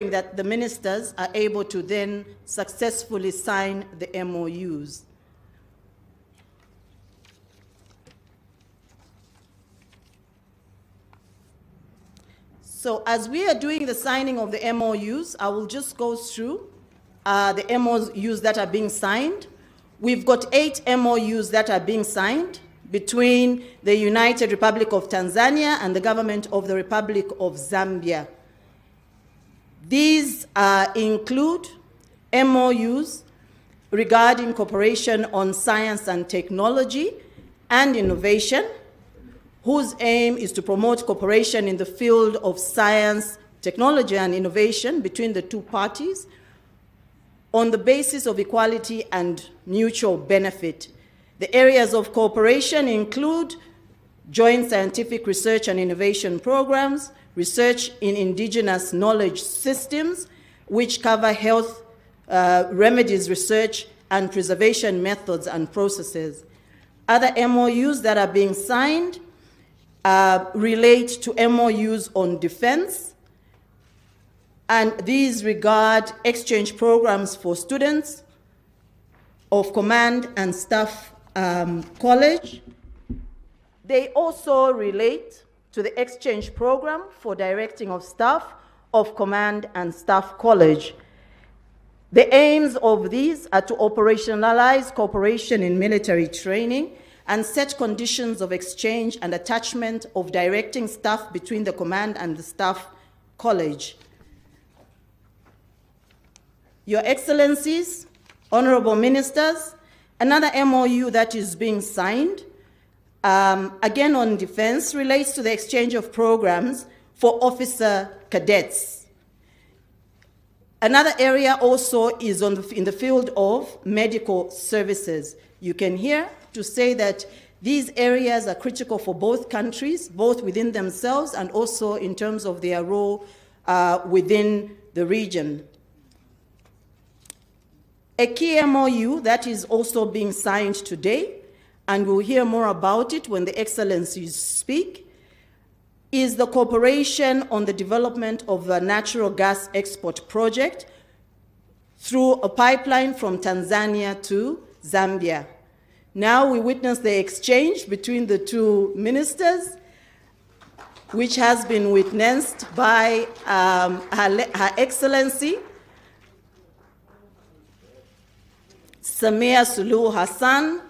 that the ministers are able to then successfully sign the MOUs. So as we are doing the signing of the MOUs, I will just go through the MOUs that are being signed. We've got 8 MOUs that are being signed between the United Republic of Tanzania and the government of the Republic of Zambia. These include MOUs regarding cooperation on science and technology and innovation, whose aim is to promote cooperation in the field of science, technology, and innovation between the two parties on the basis of equality and mutual benefit. The areas of cooperation include joint scientific research and innovation programs, research in indigenous knowledge systems, which cover health remedies research and preservation methods and processes. Other MOUs that are being signed relate to MOUs on defense, and these regard exchange programs for students of Command and Staff College. They also relate to the exchange program for directing of staff of Command and Staff College. The aims of these are to operationalize cooperation in military training and set conditions of exchange and attachment of directing staff between the Command and the Staff College. Your Excellencies, Honorable Ministers, another MOU that is being signed, again on defense, relates to the exchange of programs for officer cadets. Another area also is in the field of medical services. You can hear to say that these areas are critical for both countries, both within themselves and also in terms of their role within the region. A key MOU that is also being signed today, and we'll hear more about it when the Excellencies speak, is the cooperation on the development of a natural gas export project through a pipeline from Tanzania to Zambia. Now we witness the exchange between the two ministers, which has been witnessed by Her Excellency Samia Suluhu Hassan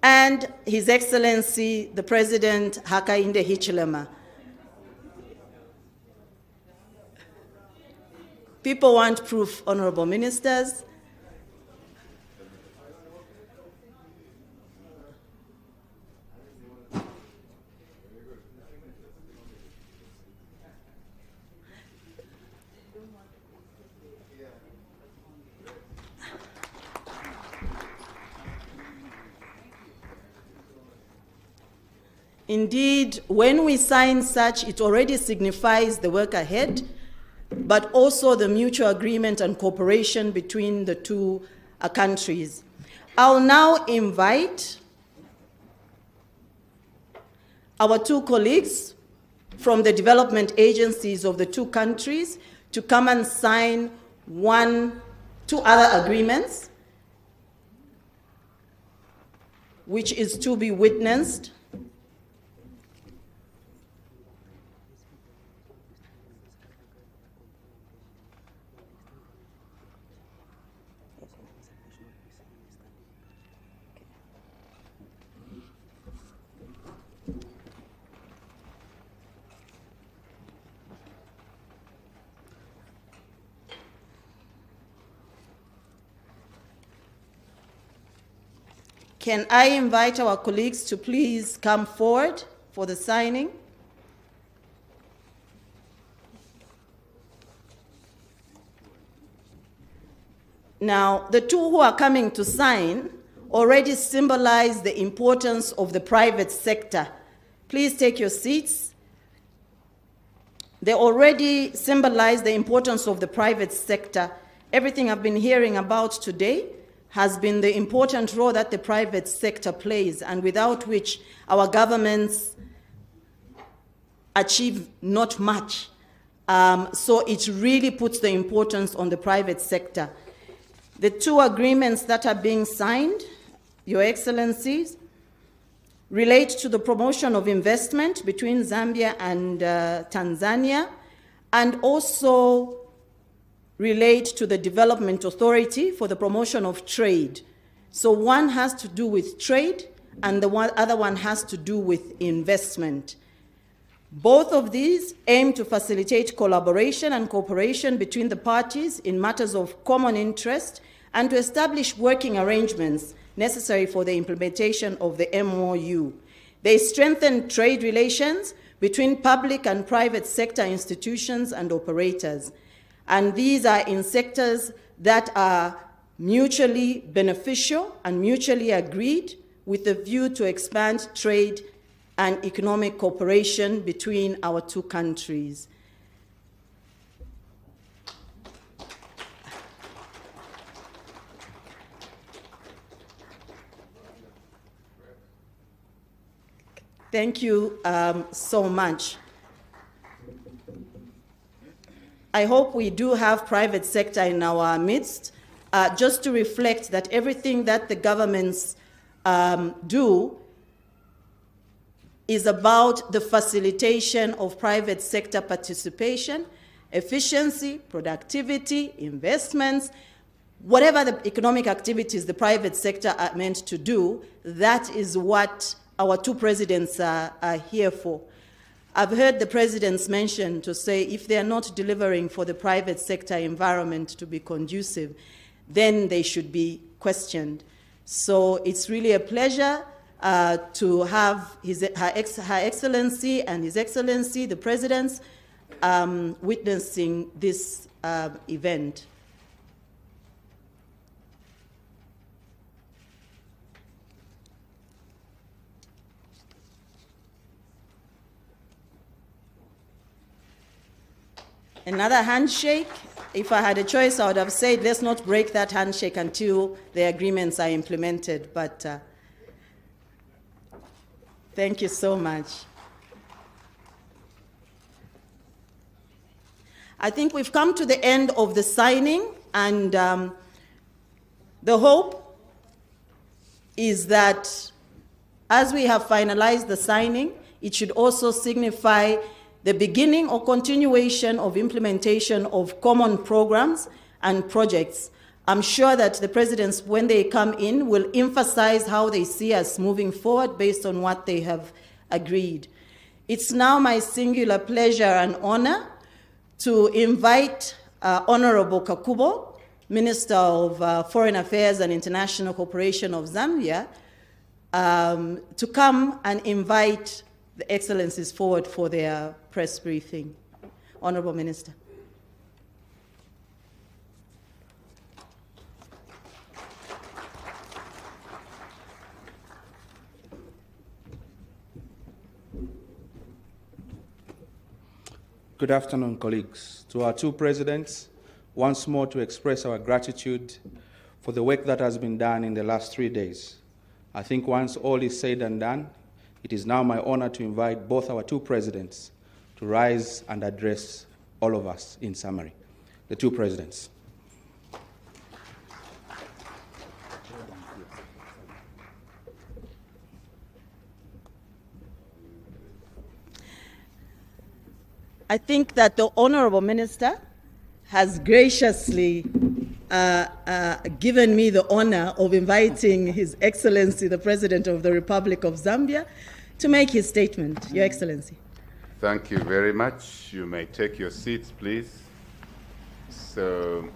and His Excellency the President Hakainde Hichilema. People want proof, Honorable Ministers. Indeed, when we sign such, it already signifies the work ahead, but also the mutual agreement and cooperation between the two countries. I'll now invite our two colleagues from the development agencies of the two countries to come and sign two other agreements, which is to be witnessed. Can I invite our colleagues to please come forward for the signing? Now, the two who are coming to sign already symbolize the importance of the private sector. Please take your seats. They already symbolize the importance of the private sector. Everything I've been hearing about today has been the important role that the private sector plays, and without which our governments achieve not much So it really puts the importance on the private sector. The two agreements that are being signed, Your Excellencies, relate to the promotion of investment between Zambia and Tanzania, and also relate to the Development Authority for the promotion of trade. So one has to do with trade, and the other one has to do with investment. Both of these aim to facilitate collaboration and cooperation between the parties in matters of common interest and to establish working arrangements necessary for the implementation of the MOU. They strengthen trade relations between public and private sector institutions and operators. And these are in sectors that are mutually beneficial and mutually agreed with a view to expand trade and economic cooperation between our two countries. Thank you so much. I hope we do have private sector in our midst, just to reflect that everything that the governments do is about the facilitation of private sector participation, efficiency, productivity, investments, whatever the economic activities the private sector are meant to do. That is what our two presidents are here for. I've heard the presidents mention to say if they are not delivering for the private sector environment to be conducive, then they should be questioned. So it's really a pleasure to have Her Excellency and His Excellency, the presidents, witnessing this event. Another handshake. If I had a choice, I would have said, let's not break that handshake until the agreements are implemented. But thank you so much. I think we've come to the end of the signing, and the hope is that as we have finalized the signing, it should also signify the beginning or continuation of implementation of common programs and projects. I'm sure that the presidents, when they come in, will emphasize how they see us moving forward based on what they have agreed. It's now my singular pleasure and honor to invite Honorable Kakubo, Minister of Foreign Affairs and International Cooperation of Zambia, to come and invite the Excellencies forward for their press briefing. Honorable Minister. Good afternoon, colleagues. To our two presidents, once more to express our gratitude for the work that has been done in the last 3 days. I think once all is said and done, it is now my honor to invite both our two presidents to rise and address all of us in summary. The two presidents. I think that the Honorable Minister has graciously given me the honor of inviting His Excellency, the President of the Republic of Zambia, to make his statement. Your Excellency. Thank you very much. You may take your seats, please. So,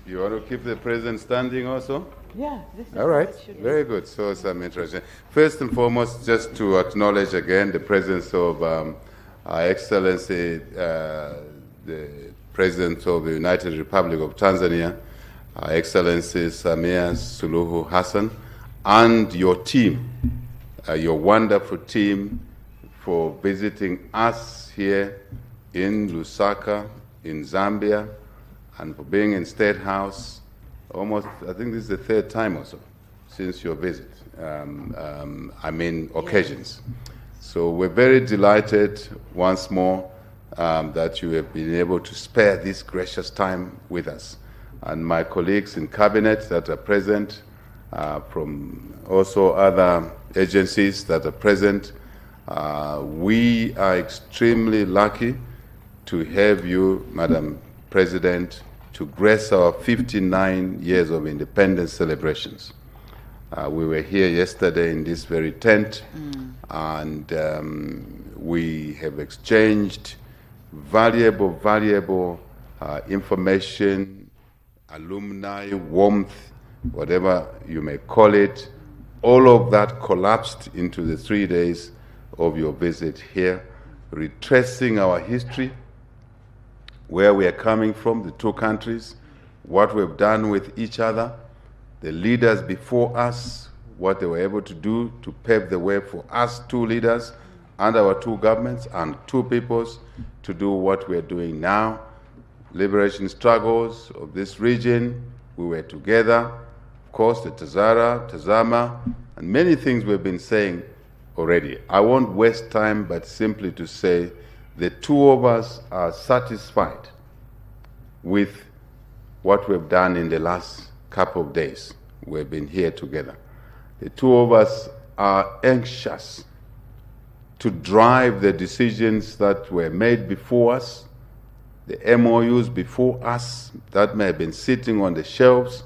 you want to keep the President standing also? Yeah. This is all right. Very good. So, some introduction. First and foremost, just to acknowledge again the presence of Our Excellency, the President of the United Republic of Tanzania, Our Excellency Samia Suluhu Hassan, and your team, your wonderful team, for visiting us here in Lusaka, in Zambia, and for being in State House. Almost, I think this is the third time or so since your visit. Occasions. So we're very delighted once more that you have been able to spare this gracious time with us. And my colleagues in cabinet that are present, from also other agencies that are present, we are extremely lucky to have you, Madam President, to grace our 59 years of independence celebrations. We were here yesterday in this very tent, and we have exchanged valuable information, alumni, warmth, whatever you may call it. All of that collapsed into the 3 days of your visit here, retracing our history, where we are coming from, the two countries, what we've done with each other, the leaders before us, what they were able to do to pave the way for us two leaders and our two governments and two peoples to do what we're doing now. Liberation struggles of this region, we were together. Of course, the Tazama, and many things we've been saying already. I won't waste time, but simply to say the two of us are satisfied with what we've done in the last couple of days. We've been here together. The two of us are anxious to drive the decisions that were made before us, the MOUs before us that may have been sitting on the shelves.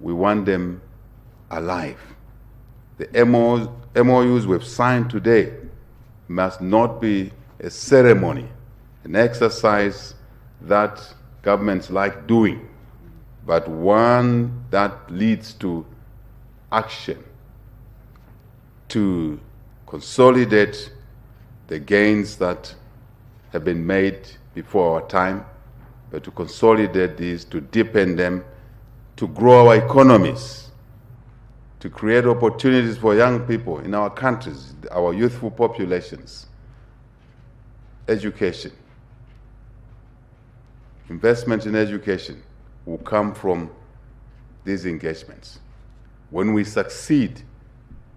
We want them alive. The MOUs we've signed today must not be a ceremony, an exercise that governments like doing, but one that leads to action to consolidate the gains that have been made before our time, but to consolidate these, to deepen them, to grow our economies, to create opportunities for young people in our countries, our youthful populations, education. Investment in education will come from these engagements. When we succeed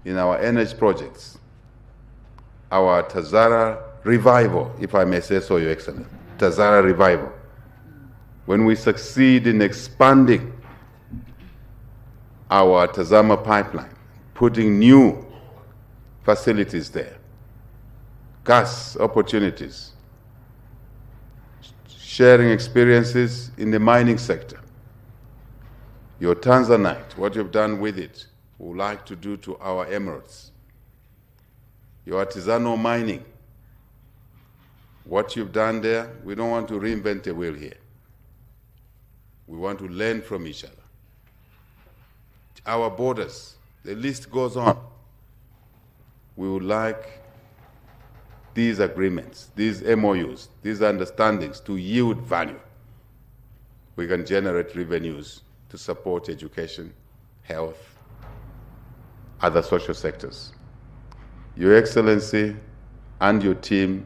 in our energy projects, our Tazara revival, if I may say so, Your Excellency, Tazara revival, when we succeed in expanding our Tazama pipeline, putting new facilities there, gas opportunities, sharing experiences in the mining sector. Your Tanzanite, what you've done with it, we would like to do to our emirates. Your artisanal mining, what you've done there, we don't want to reinvent the wheel here. We want to learn from each other. Our borders, the list goes on. We would like these agreements, these MOUs, these understandings to yield value. We can generate revenues to support education, health, other social sectors. Your Excellency and your team,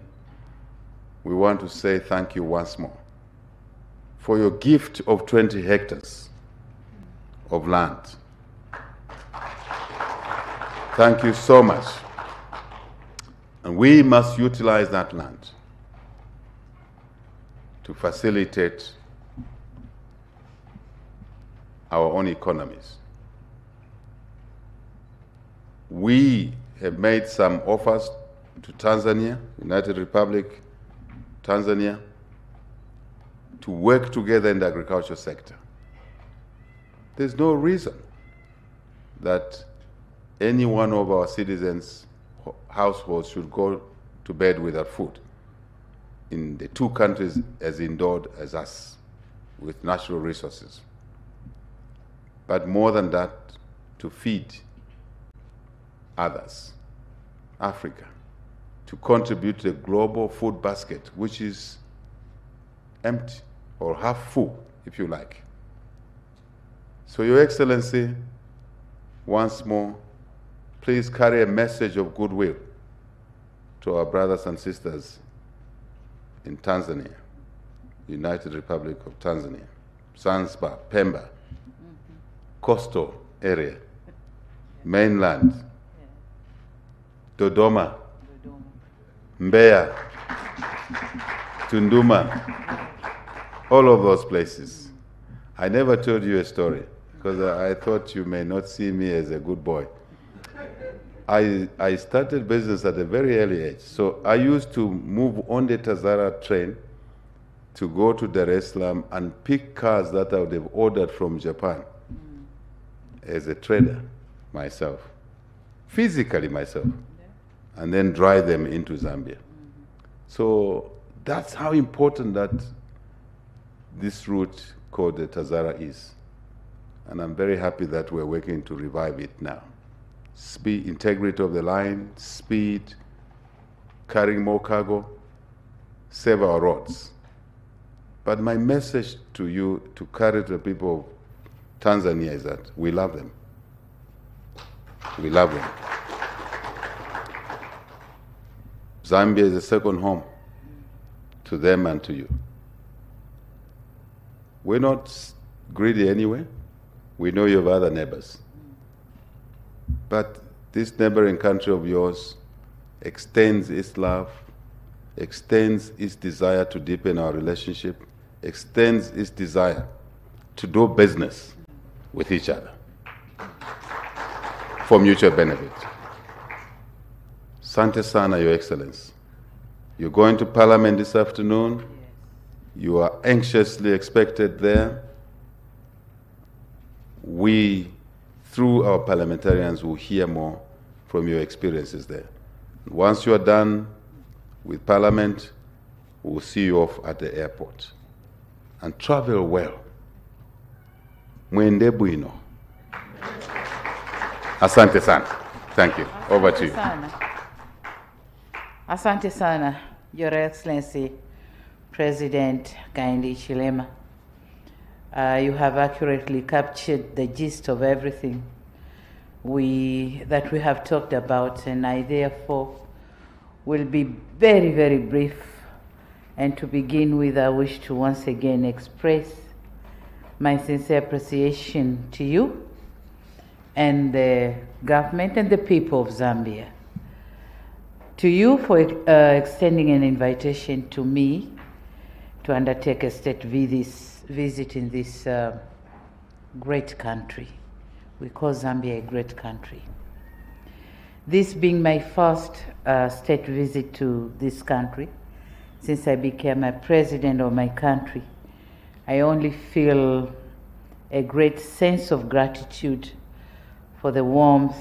we want to say thank you once more for your gift of 20 hectares of land. Thank you so much. And we must utilize that land to facilitate our own economies. We have made some offers to Tanzania, United Republic, Tanzania, to work together in the agricultural sector. There's no reason that any one of our citizens' households should go to bed without food in the two countries as endowed as us with natural resources. But more than that, to feed others, Africa, to contribute to the global food basket, which is empty or half full, if you like. So, Your Excellency, once more, please carry a message of goodwill to our brothers and sisters in Tanzania, United Republic of Tanzania, Zanzibar, Pemba, coastal area, mainland, Dodoma, Mbeya, Tunduma, all of those places. I never told you a story because I thought you may not see me as a good boy. I started business at a very early age. So I used to move on the Tazara train to go to Dar es Salaam and pick cars that I would have ordered from Japan as a trader myself, physically myself, and then drive them into Zambia. So that's how important that this route called the Tazara is. And I'm very happy that we're working to revive it now. Speed, integrity of the line, speed, carrying more cargo, save our roads. But my message to you, to carry to the people of Tanzania, is that we love them. We love them. Zambia is a second home to them and to you. We're not greedy anyway. We know you have other neighbors. But this neighboring country of yours extends its love, extends its desire to deepen our relationship, extends its desire to do business with each other for mutual benefit. Sante sana, Your Excellency. You're going to Parliament this afternoon. You are anxiously expected there. We, through our parliamentarians, will hear more from your experiences there. Once you are done with Parliament, we'll see you off at the airport. And travel well. Mwende bwino. Asante sana. Thank you. Over to you. Asante sana, Your Excellency, President Hakainde Hichilema. You have accurately captured the gist of everything that we have talked about, and I therefore will be very, very brief. And to begin with, I wish to once again express my sincere appreciation to you and the government and the people of Zambia. To you for extending an invitation to me to undertake a state visit in this great country. We call Zambia a great country. This being my first state visit to this country, since I became a president of my country, I only feel a great sense of gratitude for the warmth,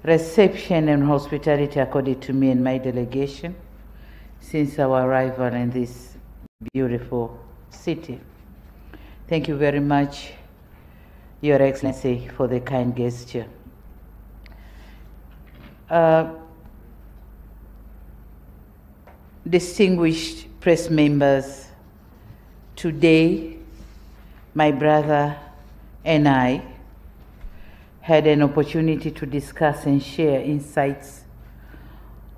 reception and hospitality accorded to me and my delegation since our arrival in this beautiful city. Thank you very much, Your Excellency, for the kind gesture. Distinguished press members, today my brother and I had an opportunity to discuss and share insights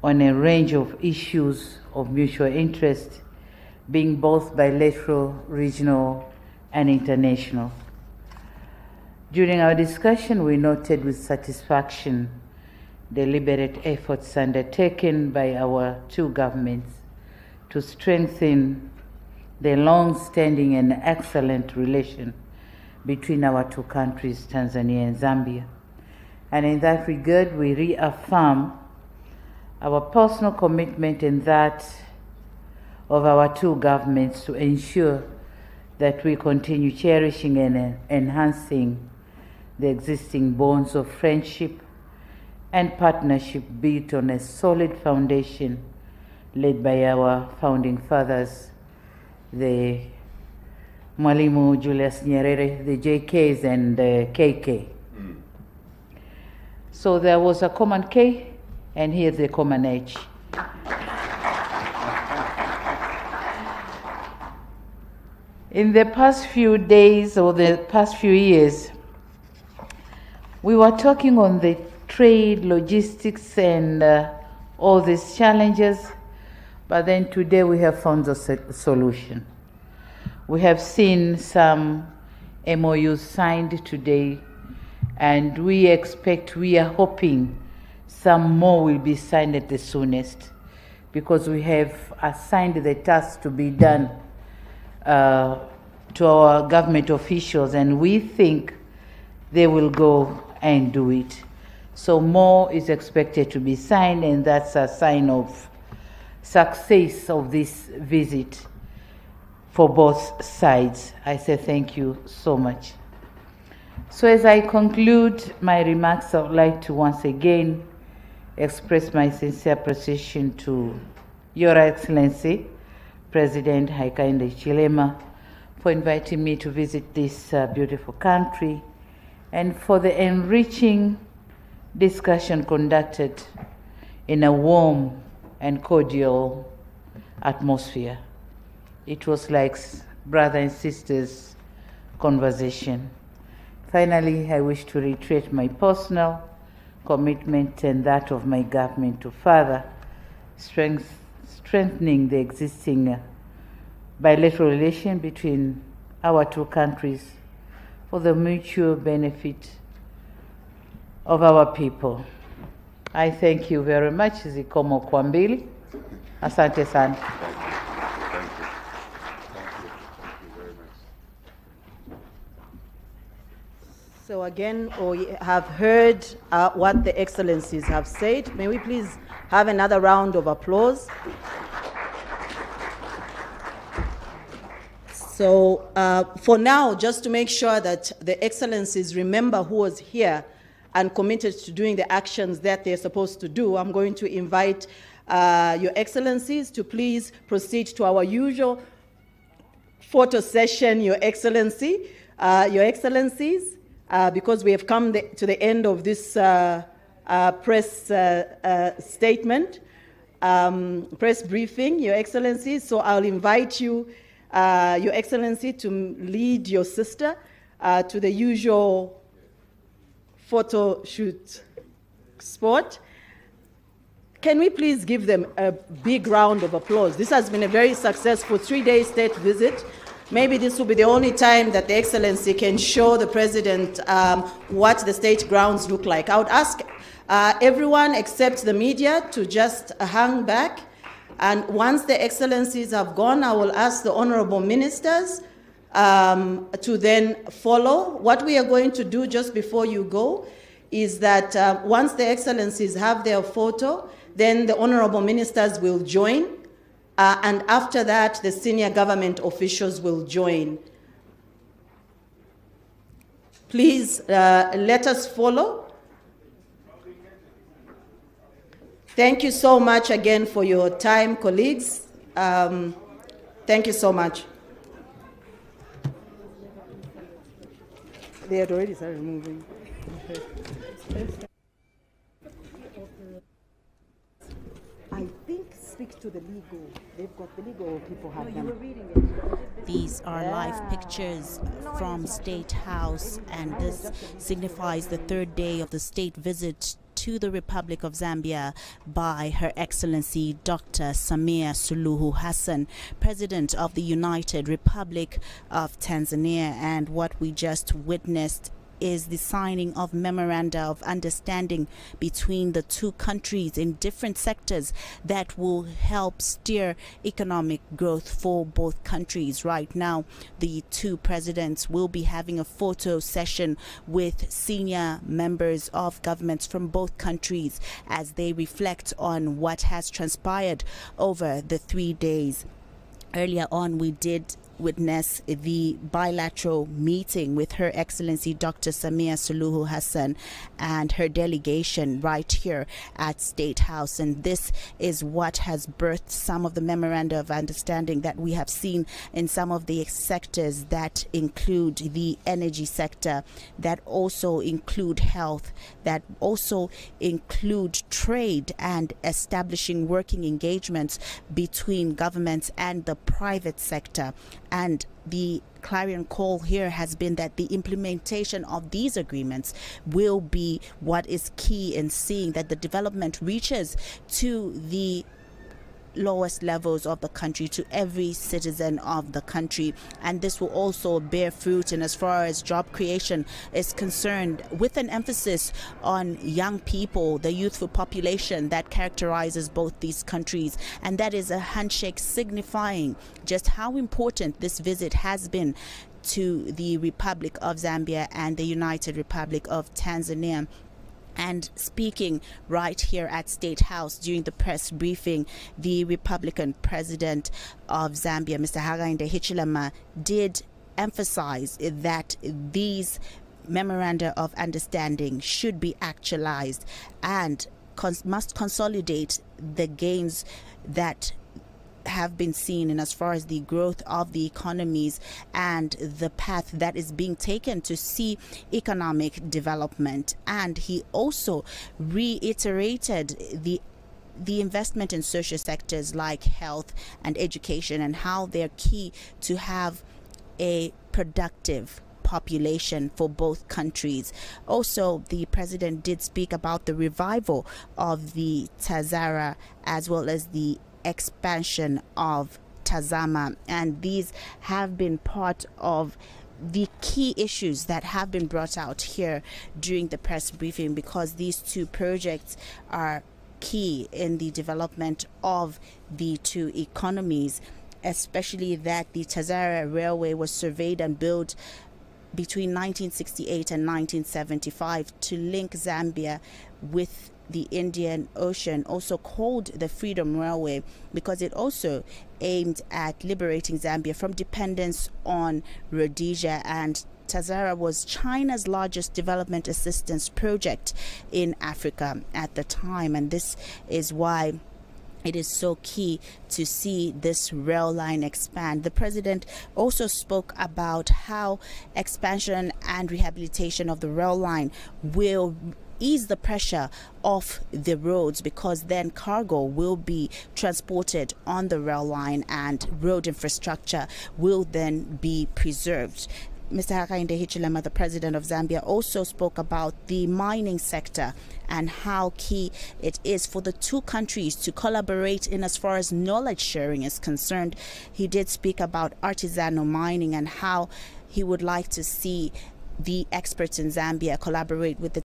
on a range of issues of mutual interest, being both bilateral, regional, and international. During our discussion, we noted with satisfaction deliberate efforts undertaken by our two governments to strengthen the long-standing and excellent relation between our two countries, Tanzania and Zambia. And in that regard, we reaffirm our personal commitment and that of our two governments to ensure that we continue cherishing and enhancing the existing bonds of friendship and partnership built on a solid foundation led by our founding fathers, the Mwalimu Julius Nyerere, the JKs and the KK. So there was a common K, and here's the common H. In the past few days or the past few years, we were talking on the trade, logistics, and all these challenges, but then today we have found a solution. We have seen some MOUs signed today, and we are hoping some more will be signed at the soonest because we have assigned the task to be done to our government officials, and we think they will go and do it. So more is expected to be signed, and that's a sign of success of this visit for both sides. I say thank you so much. So as I conclude my remarks, I would like to once again express my sincere appreciation to Your Excellency, President Hakainde Hichilema, for inviting me to visit this beautiful country and for the enriching discussion conducted in a warm and cordial atmosphere. It was like brother and sisters conversation. Finally, I wish to reiterate my personal commitment and that of my government to further strengthening the existing bilateral relation between our two countries for the mutual benefit of our people. I thank you very much. Zikomo Kwambili. Asante sana. Thank you. Thank you very much. So again, we have heard what the excellencies have said. May we please have another round of applause? So for now, just to make sure that the excellencies remember who was here and committed to doing the actions that they're supposed to do, I'm going to invite your excellencies to please proceed to our usual photo session, your excellencies, because we have come to the end of this press statement, press briefing, your excellencies. So I'll invite you, your excellency, to lead your sister to the usual photo shoot spot. Can we please give them a big round of applause? This has been a very successful 3-day state visit. Maybe this will be the only time that the excellency can show the president what the state grounds look like. I would ask everyone except the media to just hang back. And once the excellencies have gone, I will ask the honorable ministers to then follow. What we are going to do just before you go is that once the excellencies have their photo, then the honorable ministers will join. And after that, the senior government officials will join. Please let us follow. Thank you so much again for your time, colleagues. Thank you so much. They had already started moving. I think speak to the legal. They've got the legal people have them. You were reading it. These are live pictures from State House, and this signifies the third day of the state visit to the Republic of Zambia by Her Excellency Dr. Samia Suluhu Hassan, President of the United Republic of Tanzania. And what we just witnessed is the signing of memoranda of understanding between the two countries in different sectors that will help steer economic growth for both countries. Right now, the two presidents will be having a photo session with senior members of governments from both countries as they reflect on what has transpired over the 3 days. Earlier on, we did witness the bilateral meeting with Her Excellency Dr. Samia Suluhu Hassan and her delegation right here at State House. And this is what has birthed some of the memoranda of understanding that we have seen in some of the sectors that include the energy sector, that also include health, that also include trade and establishing working engagements between governments and the private sector. And the clarion call here has been that the implementation of these agreements will be what is key in seeing that the development reaches to the lowest levels of the country to every citizen of the country. And this will also bear fruit in as far as job creation is concerned, with an emphasis on young people, the youthful population that characterizes both these countries. And that is a handshake signifying just how important this visit has been to the Republic of Zambia and the United Republic of Tanzania. And speaking right here at State House during the press briefing, the Republican president of Zambia, Mr. Hakainde Hichilema, did emphasize that these memoranda of understanding should be actualized and must consolidate the gains that have been seen in as far as the growth of the economies and the path that is being taken to see economic development. And he also reiterated the investment in social sectors like health and education and how they're key to have a productive population for both countries. Also, the president did speak about the revival of the Tazara as well as the expansion of Tazama, and these have been part of the key issues that have been brought out here during the press briefing, because these two projects are key in the development of the two economies, especially that the Tazara Railway was surveyed and built between 1968 and 1975 to link Zambia with the Indian Ocean, also called the Freedom Railway, because it also aimed at liberating Zambia from dependence on Rhodesia. And Tazara was China's largest development assistance project in Africa at the time, and this is why it is so key to see this rail line expand. The president also spoke about how expansion and rehabilitation of the rail line will ease the pressure off the roads, because then cargo will be transported on the rail line and road infrastructure will then be preserved. Mr. Hakainde Hichilema, the president of Zambia, also spoke about the mining sector and how key it is for the two countries to collaborate in as far as knowledge sharing is concerned. He did speak about artisanal mining and how he would like to see the experts in Zambia collaborate with the